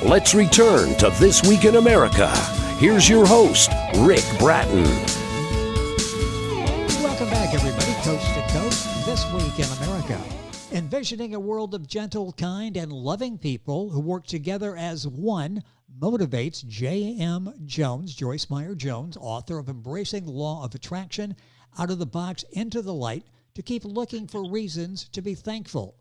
Let's return to This Week in America. Here's your host, Rick Bratton. Welcome back, everybody, coast to coast. This Week in America. Envisioning a world of gentle, kind, and loving people who work together as one motivates J.M. Jones, Joyce Meyer Jones, author of Embracing the Law of Attraction, Out of the Box into the Light, to keep looking for reasons to be thankful.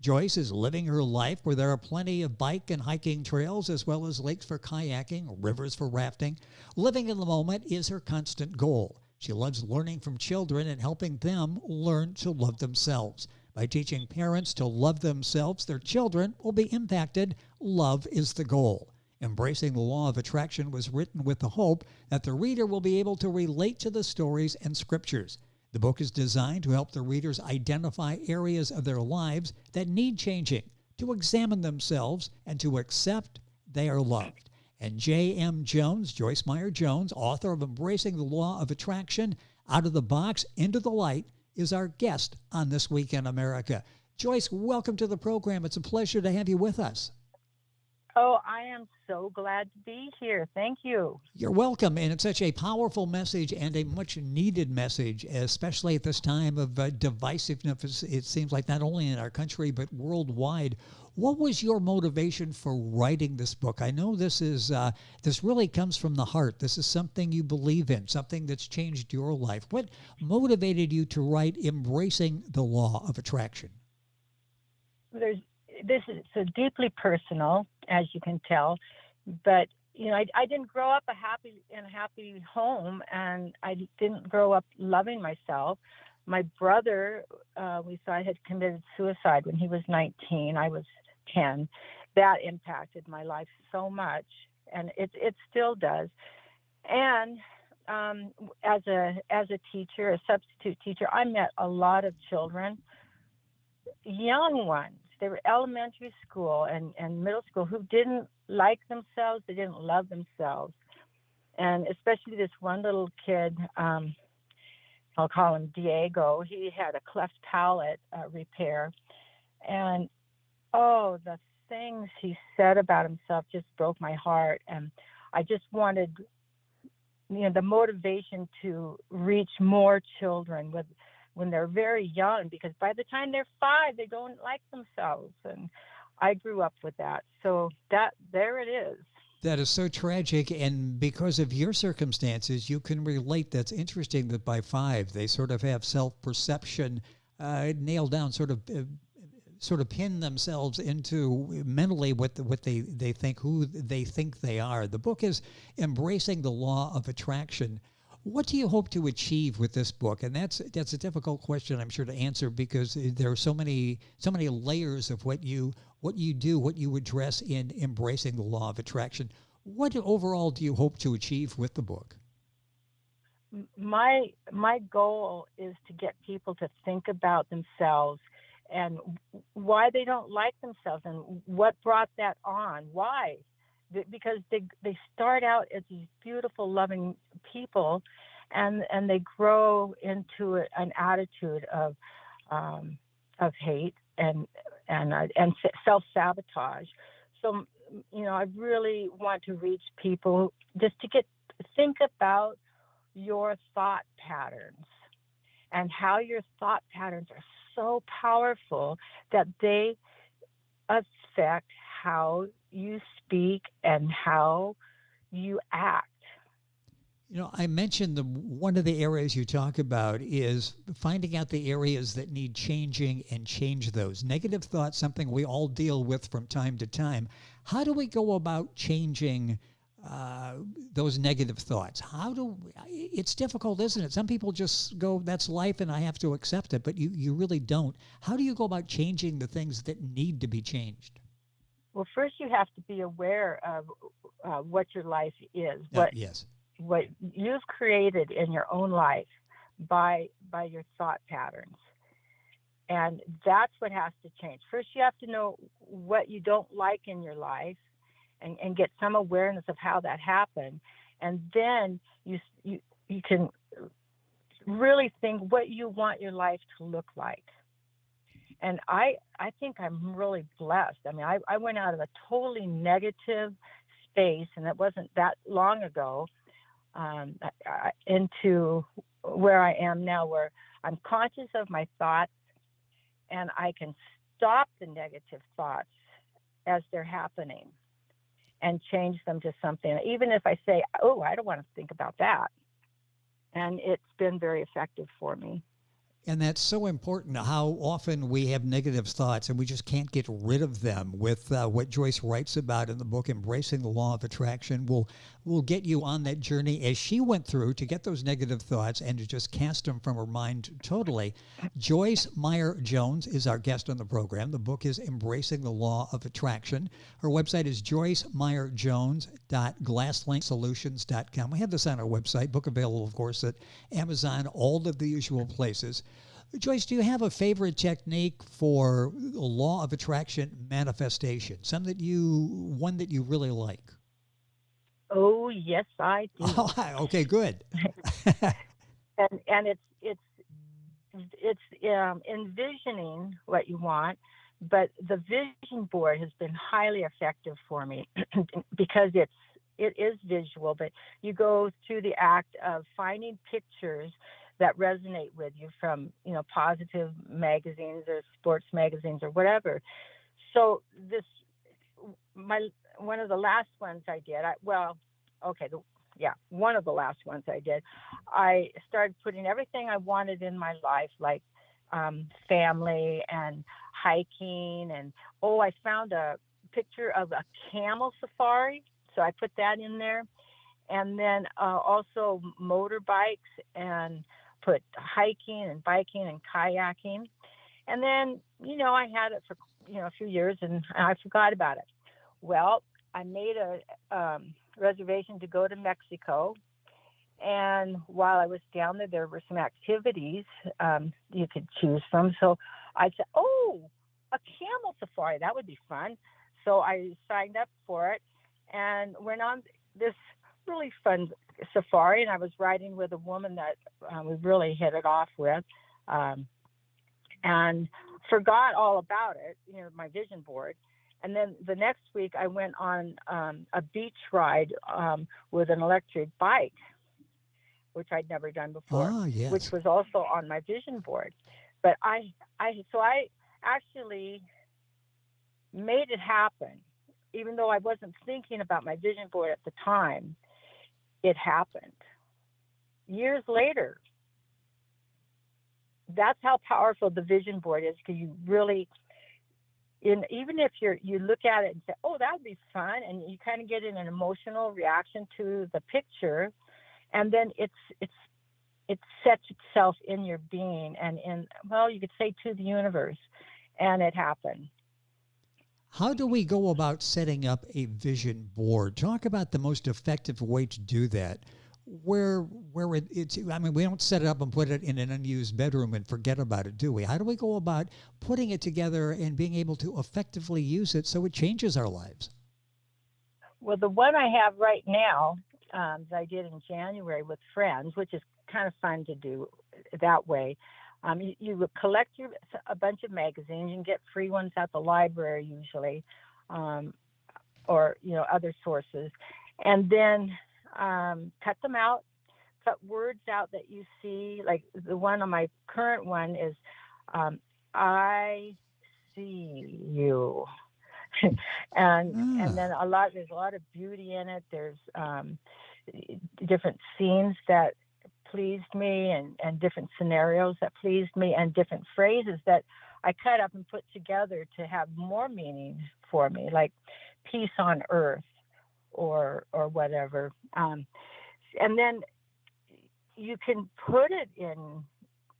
Joyce is living her life where there are plenty of bike and hiking trails, as well as lakes for kayaking, rivers for rafting. Living in the moment is her constant goal. She loves learning from children and helping them learn to love themselves. By teaching parents to love themselves, their children will be impacted. Love is the goal. Embracing the Law of Attraction was written with the hope that the reader will be able to relate to the stories and scriptures. The book is designed to help the readers identify areas of their lives that need changing, to examine themselves, and to accept they are loved. And J.M. Jones, Joyce Meyer Jones, author of Embracing the Law of Attraction, Out of the Box into the Light, is our guest on This Week in America. Joyce, welcome to the program. It's a pleasure to have you with us. Oh, I am so glad to be here. Thank you. You're welcome. And it's such a powerful message and a much needed message, especially at this time of divisiveness. It seems like not only in our country, but worldwide. What was your motivation for writing this book? I know this really comes from the heart. This is something you believe in, something that's changed your life. What motivated you to write Embracing the Law of Attraction? This is so deeply personal, as you can tell, but I didn't grow up in a happy home, and I didn't grow up loving myself. My brother, we thought, had committed suicide when he was 19. I was 10. That impacted my life so much, and it still does. And as a teacher, a substitute teacher, I met a lot of children, young ones. They were elementary school and middle school who didn't like themselves. They didn't love themselves. And especially this one little kid, I'll call him Diego. He had a cleft palate repair. And, the things he said about himself just broke my heart. And I just wanted, the motivation to reach more children when they're very young, because by the time they're 5, they don't like themselves. And I grew up with that. So there it is. That is so tragic. And because of your circumstances, you can relate. That's interesting that by 5, they sort of have self-perception nailed down, sort of pin themselves into mentally what they think, who they think they are. The book is Embracing the Law of Attraction. What do you hope to achieve with this book? And that's a difficult question, I'm sure, to answer, because there are so many layers of what you do, what you address in Embracing the Law of Attraction. What overall do you hope to achieve with the book? My goal is to get people to think about themselves and why they don't like themselves and what brought that on. Why? Because they start out as these beautiful, loving people, and they grow into an attitude of hate and self-sabotage. So, I really want to reach people just to think about your thought patterns and how your thought patterns are so powerful that they affect how you speak and how you act. I mentioned one of the areas you talk about is finding out the areas that need changing and change those. Negative thoughts, something we all deal with from time to time. How do we go about changing those negative thoughts? It's difficult, isn't it? Some people just go, that's life and I have to accept it, but you really don't. How do you go about changing the things that need to be changed? Well, first you have to be aware of what your life is, what you've created in your own life by your thought patterns. And that's what has to change. First, you have to know what you don't like in your life and get some awareness of how that happened. And then you can really think what you want your life to look like. And I think I'm really blessed. I mean, I went out of a totally negative space, and it wasn't that long ago, into where I am now, where I'm conscious of my thoughts, and I can stop the negative thoughts as they're happening and change them to something. Even if I say, oh, I don't want to think about that. And it's been very effective for me. And that's so important, how often we have negative thoughts and we just can't get rid of them. With what Joyce writes about in the book, Embracing the Law of Attraction, will get you on that journey as she went through to get those negative thoughts and to just cast them from her mind totally. Joyce Meyer Jones is our guest on the program. The book is Embracing the Law of Attraction. Her website is joycemeyerjones.glasslinksolutions.com. We have this on our website. Book available, of course, at Amazon, all of the usual places. Joyce, do you have a favorite technique for the law of attraction manifestation? One that you really like? Oh, yes, I do. Oh, okay, good. and it's envisioning what you want, but the vision board has been highly effective for me because it is visual, but you go through the act of finding pictures that resonate with you from, positive magazines or sports magazines or whatever. So one of the last ones I did, one of the last ones I did, I started putting everything I wanted in my life, like family and hiking. And, I found a picture of a camel safari. So I put that in there. And then also motorbikes, and put hiking and biking and kayaking. And then, I had it for, a few years, and I forgot about it. Well, I made a reservation to go to Mexico. And while I was down there were some activities you could choose from. So I said, a camel safari, that would be fun. So I signed up for it and went on this really fun safari. And I was riding with a woman that we really hit it off with, and forgot all about it, my vision board. And then the next week I went on a beach ride with an electric bike, which I'd never done before, yes. which was also on my vision board. But I actually made it happen, even though I wasn't thinking about my vision board at the time. It happened years later. That's how powerful the vision board is, because you really, even if you look at it and say, that would be fun, and you kind of get an emotional reaction to the picture, and then it sets itself in your being and you could say to the universe, and it happened. How do we go about setting up a vision board? Talk about the most effective way to do that. Where we don't set it up and put it in an unused bedroom and forget about it, do we? How do we go about putting it together and being able to effectively use it so it changes our lives? Well, the one I have right now that I did in January with friends, which is kind of fun to do that way. You would collect a bunch of magazines. You can get free ones at the library usually, or other sources, and then cut them out, cut words out that you see. Like the one on my current one is, I see you. and then there's a lot of beauty in it. There's different scenes that pleased me, and different scenarios that pleased me, and different phrases that I cut up and put together to have more meaning for me, like peace on earth or whatever. And then you can put it in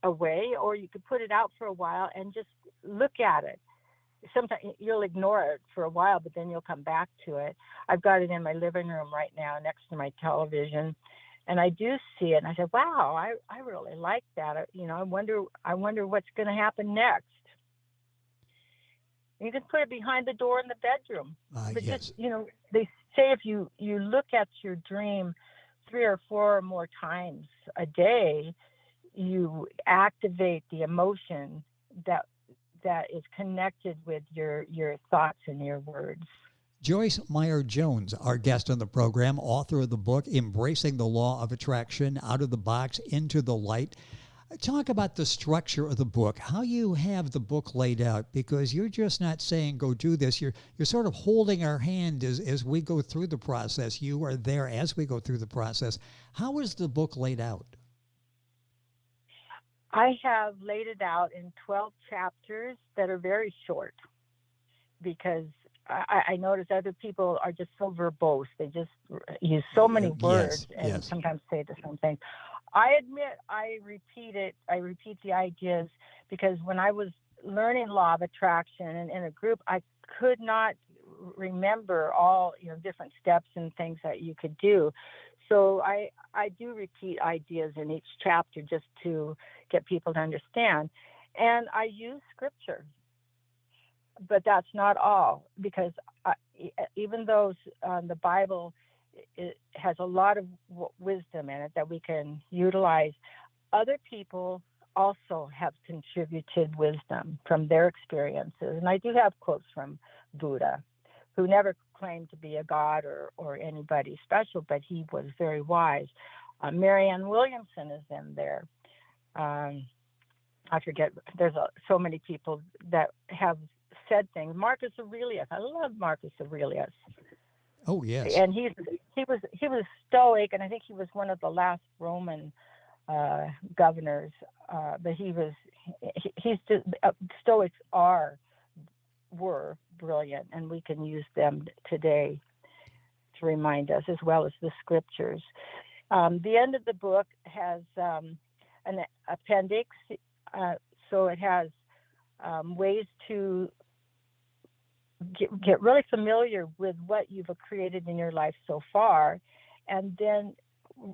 a way, or you could put it out for a while and just look at it. Sometimes you'll ignore it for a while, but then you'll come back to it. I've got it in my living room right now next to my television, and I do see it, and I said, wow, I really like that. I wonder what's going to happen next. You can put it behind the door in the bedroom. But yes. just, they say if you look at your dream 3 or 4 or more times a day, you activate the emotion that that is connected with your thoughts and your words. Joyce Meyer Jones, our guest on the program, author of the book Embracing the Law of Attraction, Out of the Box, Into the Light. Talk about the structure of the book, how you have the book laid out, because you're just not saying go do this. You're sort of holding our hand as we go through the process. You are there as we go through the process. How is the book laid out? I have laid it out in 12 chapters that are very short, because I notice other people are just so verbose. They just use so many words and sometimes say the same thing. I admit I repeat the ideas, because when I was learning law of attraction and in a group, I could not remember all different steps and things that you could do. So I do repeat ideas in each chapter just to get people to understand. And I use scripture. But that's not all, because even though the Bible it has a lot of wisdom in it that we can utilize, other people also have contributed wisdom from their experiences. And I do have quotes from Buddha, who never claimed to be a god or anybody special, but he was very wise. Marianne Williamson is in there. I forget, there's so many people that have said things. Marcus Aurelius, I love Marcus Aurelius. Oh yes, and he was Stoic, and I think he was one of the last Roman governors. But he's just Stoics were brilliant, and we can use them today to remind us, as well as the scriptures. The end of the book has an appendix, so it has ways to get really familiar with what you've created in your life so far, and then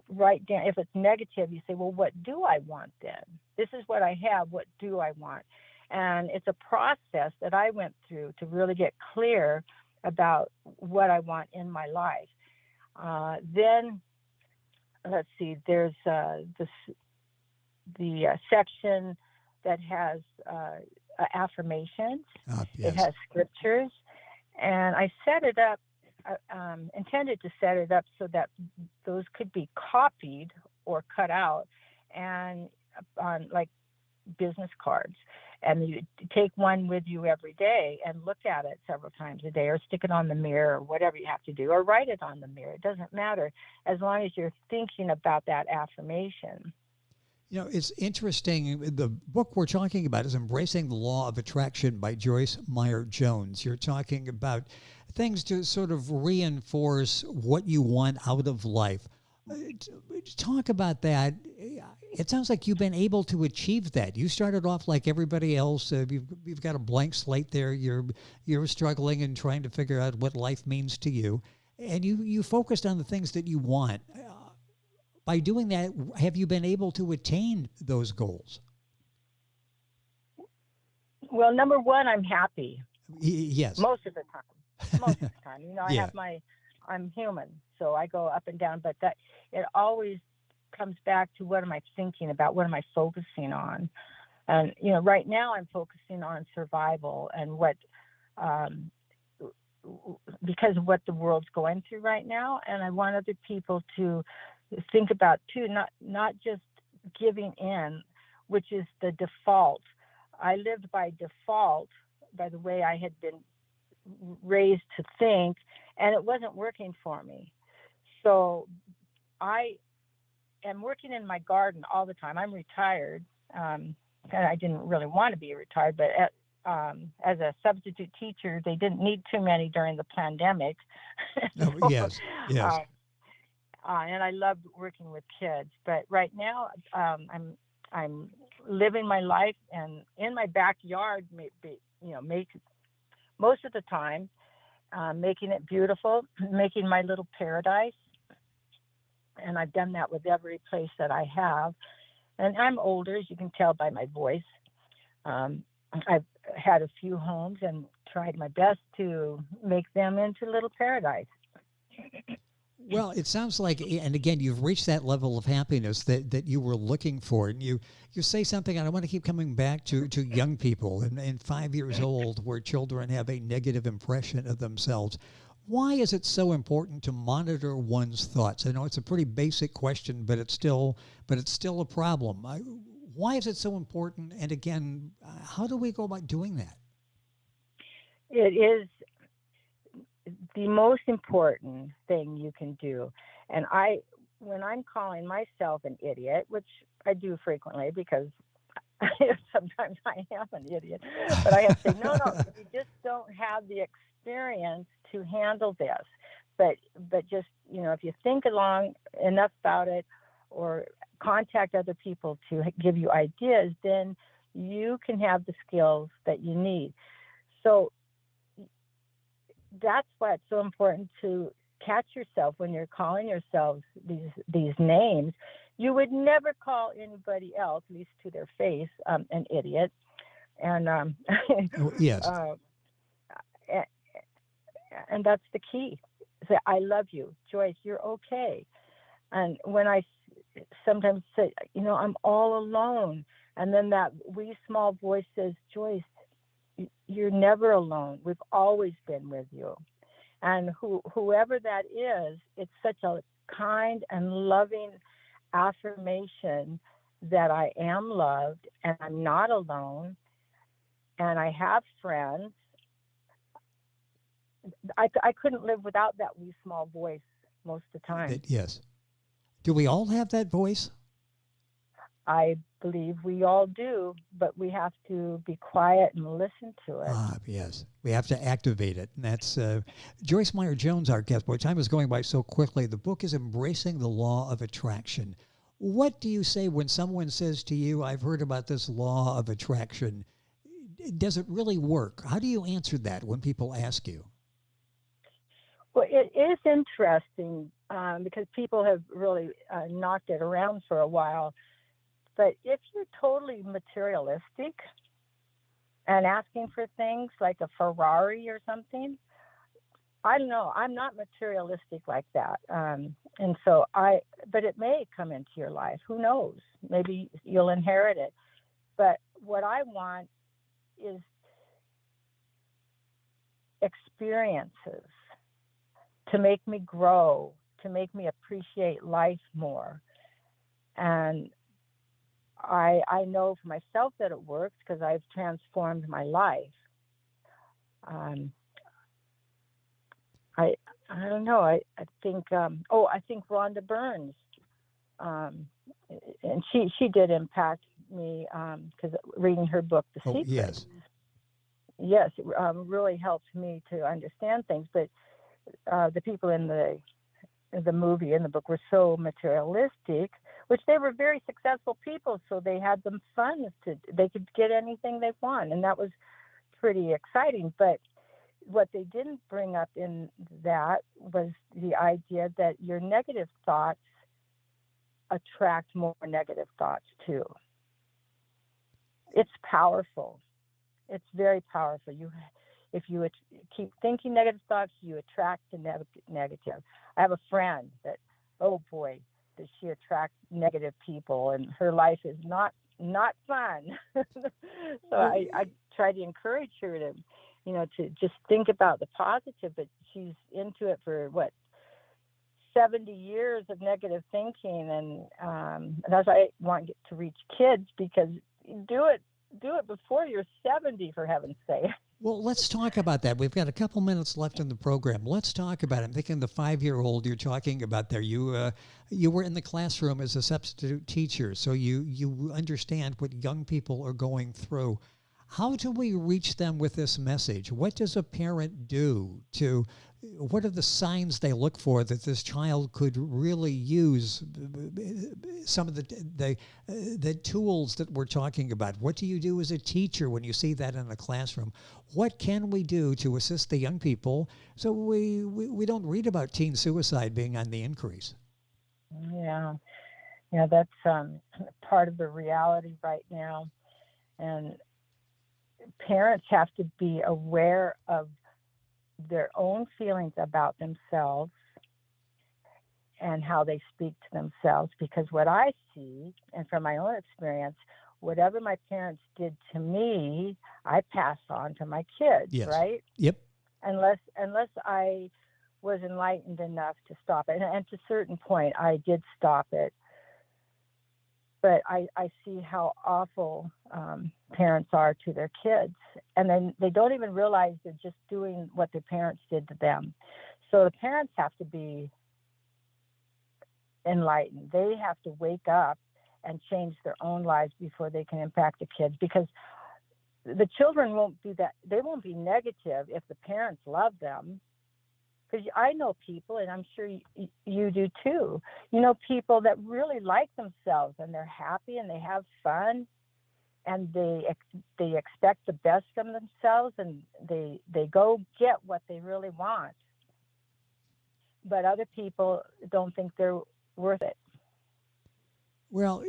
write down. If it's negative, you say, well, what do I want then? This is what I have. What do I want? And it's a process that I went through to really get clear about what I want in my life. Then, let's see, there's the section that has affirmations. Yes. It has scriptures, and I set it up, intended to set it up so that those could be copied or cut out and on like business cards, and you take one with you every day and look at it several times a day, or stick it on the mirror, or whatever you have to do, or write it on the mirror. It doesn't matter, as long as you're thinking about that affirmation. It's interesting. The book we're talking about is Embracing the Law of Attraction by Joyce Meyer Jones. You're talking about things to sort of reinforce what you want out of life. Talk about that. It sounds like you've been able to achieve that. You started off like everybody else. You've got a blank slate there. You're struggling and trying to figure out what life means to you. And you focused on the things that you want. By doing that, have you been able to attain those goals? Well, number one, I'm happy. Yes. Most of the time. Most of the time. I'm human, so I go up and down, but that it always comes back to, what am I thinking about? What am I focusing on? And, right now I'm focusing on survival, and because of what the world's going through right now. And I want other people to think about too, not just giving in, which is the default. I lived by default, by the way I had been raised to think, and it wasn't working for me. So I am working in my garden all the time. I'm retired, and I didn't really want to be retired, but as a substitute teacher, they didn't need too many during the pandemic. Oh, yes. And I loved working with kids, but right now I'm living my life, and in my backyard, make most of the time, making it beautiful, making my little paradise. And I've done that with every place that I have. And I'm older, as you can tell by my voice. I've had a few homes and tried my best to make them into little paradise. Well, it sounds like, and again, you've reached that level of happiness that you were looking for. And you say something, and I want to keep coming back to young people and 5 years old, where children have a negative impression of themselves. Why is it so important to monitor one's thoughts? I know it's a pretty basic question, but it's still a problem. Why is it so important? And again, how do we go about doing that? It is the most important thing you can do. And when I'm calling myself an idiot, which I do frequently because sometimes I am an idiot, but I have to say, no, you just don't have the experience to handle this. But just, if you think long enough about it or contact other people to give you ideas, then you can have the skills that you need. So that's why it's so important to catch yourself when you're calling yourselves these names. You would never call anybody else, at least to their face, an idiot. And yes, and that's the key. Say, I love you, Joyce. You're okay. And when I sometimes say, I'm all alone, and then that wee small voice says, Joyce, you're never alone. We've always been with you. And whoever that is, it's such a kind and loving affirmation that I am loved and I'm not alone and I have friends. I couldn't live without that wee small voice most of the time. Yes. Do we all have that voice? I believe we all do, but we have to be quiet and listen to it. Yes. We have to activate it. And that's Joyce Meyer Jones, our guest. Boy, time is going by so quickly. The book is Embracing the Law of Attraction. What do you say when someone says to you, I've heard about this law of attraction? Does it really work? How do you answer that when people ask you? Well, it is interesting because people have really knocked it around for a while. But if you're totally materialistic and asking for things like a Ferrari or something, I don't know. I'm not materialistic like that. But it may come into your life. Who knows? Maybe you'll inherit it. But what I want is experiences to make me grow, to make me appreciate life more. And I know for myself that it works because I've transformed my life. I don't know. I think I think Rhonda Burns, and she did impact me because reading her book, The Secret. Yes, it really helped me to understand things. But the people in the movie and the book were so materialistic, which they were very successful people, so they had the funds they could get anything they want, and that was pretty exciting. But what they didn't bring up in that was the idea that your negative thoughts attract more negative thoughts too. It's powerful. It's very powerful. If you keep thinking negative thoughts, you attract the negative. I have a friend that, oh boy, does she attract negative people, and her life is not fun. So I try to encourage her to just think about the positive, but she's into it for 70 years of negative thinking, and that's why I want to reach kids, because do it before you're 70, for heaven's sake. Well, let's talk about that. We've got a couple minutes left in the program. Let's talk about it. I'm thinking the 5-year-old you're talking about there. You were in the classroom as a substitute teacher, so you understand what young people are going through. How do we reach them with this message? What does a parent do what are the signs they look for that this child could really use some of the tools that we're talking about? What do you do as a teacher when you see that in a classroom? What can we do to assist the young people so we don't read about teen suicide being on the increase? Yeah, that's part of the reality right now. And parents have to be aware of their own feelings about themselves and how they speak to themselves, because what I see, and from my own experience, whatever my parents did to me, I pass on to my kids, Yes. right? Yep. Unless I was enlightened enough to stop it. And to a certain point, I did stop it. But I see how awful parents are to their kids. And then they don't even realize they're just doing what their parents did to them. So the parents have to be enlightened. They have to wake up and change their own lives before they can impact the kids, because the children won't do that. They won't be negative if the parents love them. Because I know people, and I'm sure you do too, you know, people that really like themselves and they're happy and they have fun and they expect the best from themselves, and they go get what they really want. But other people don't think they're worth it. Well,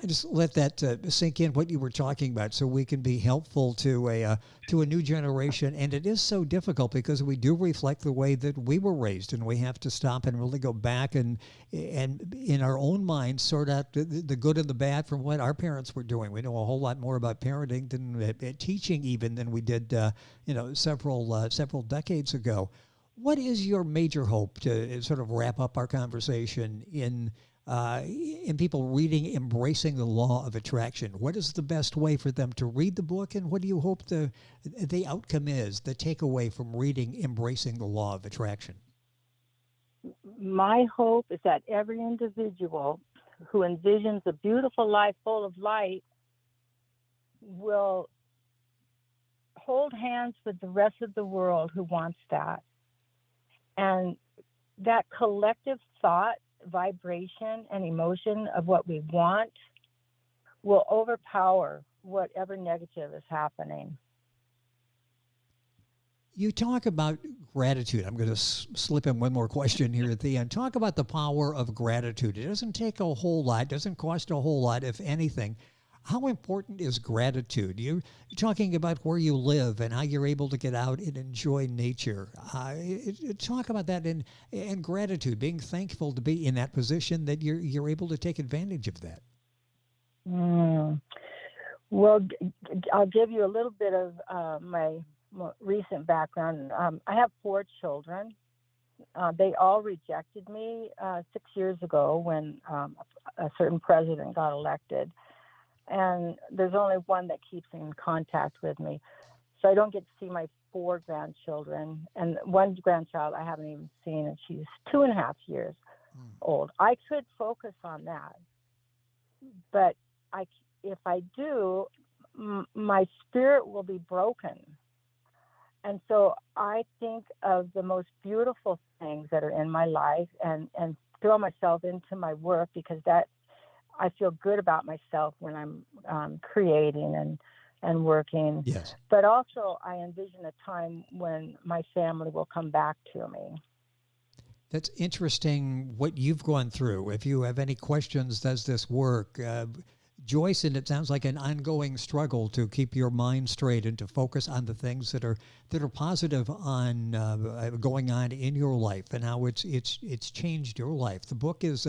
I just let that sink in, what you were talking about, so we can be helpful to a new generation. And it is so difficult because we do reflect the way that we were raised, and we have to stop and really go back and in our own minds sort out the good and the bad from what our parents were doing. We know a whole lot more about parenting than teaching even than we did, several decades ago. What is your major hope, to sort of wrap up our conversation, in people reading Embracing the Law of Attraction? What is the best way for them to read the book, and what do you hope the outcome is, the takeaway from reading Embracing the Law of Attraction? My hope is that every individual who envisions a beautiful life full of light will hold hands with the rest of the world who wants that. And that collective thought, vibration, and emotion of what we want will overpower whatever negative is happening. You talk about gratitude. I'm going to slip in one more question here at the end. Talk about the power of gratitude. It doesn't take a whole lot, doesn't cost a whole lot, if anything. How important is gratitude? You're talking about where you live and how you're able to get out and enjoy nature. Talk about that and gratitude, being thankful to be in that position that you're able to take advantage of that. Well, I'll give you a little bit of my recent background. I have 4 children. They all rejected me 6 years ago when a certain president got elected. And there's only one that keeps in contact with me. So I don't get to see my 4 grandchildren. And one grandchild I haven't even seen, and she's 2.5 years old. I could focus on that. But if I do, my spirit will be broken. And so I think of the most beautiful things that are in my life and throw myself into my work, because that I feel good about myself when I'm creating and working. Yes. But also I envision a time when my family will come back to me. That's interesting what you've gone through. If you have any questions, does this work? Joyce, and it sounds like an ongoing struggle to keep your mind straight and to focus on the things that are positive on going on in your life and how it's changed your life. The book is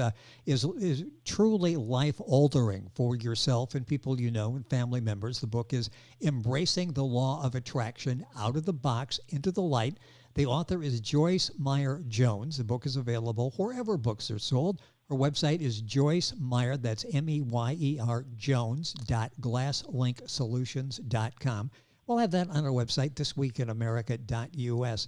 truly life altering for yourself and people you know and family members. The book is Embracing the Law of Attraction: Out of the Box into the Light. The author is Joyce Meyer Jones. The book is available wherever books are sold. Her website is Joyce Meyer, that's Meyer, Jones.glasslinksolutions.com. We'll have that on our website, thisweekinamerica.us.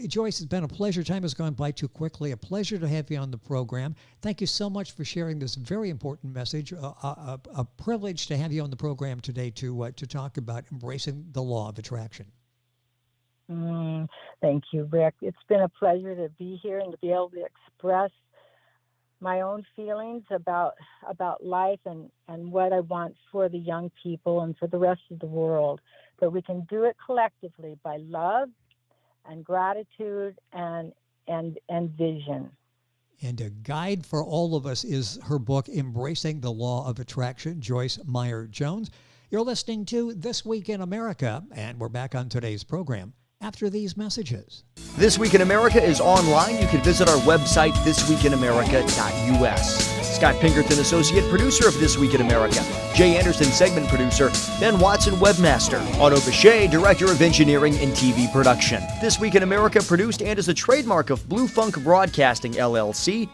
Joyce, it's been a pleasure. Time has gone by too quickly. A pleasure to have you on the program. Thank you so much for sharing this very important message. A privilege to have you on the program today to talk about embracing the law of attraction. Thank you, Rick. It's been a pleasure to be here and to be able to express my own feelings about life and what I want for the young people and for the rest of the world. But we can do it collectively by love and gratitude and vision. And a guide for all of us is her book, Embracing the Law of Attraction, Joyce Meyer Jones. You're listening to This Week in America, and we're back on today's program after these messages. This Week in America is online. You can visit our website, thisweekinamerica.us. Scott Pinkerton, associate producer of This Week in America. Jay Anderson, segment producer. Ben Watson, webmaster. Otto Bechet, director of engineering and TV production. This Week in America produced and is a trademark of Blue Funk Broadcasting, LLC.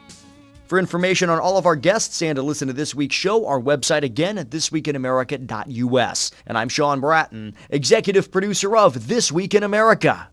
For information on all of our guests and to listen to this week's show, our website again at thisweekinamerica.us. And I'm Sean Bratton, executive producer of This Week in America.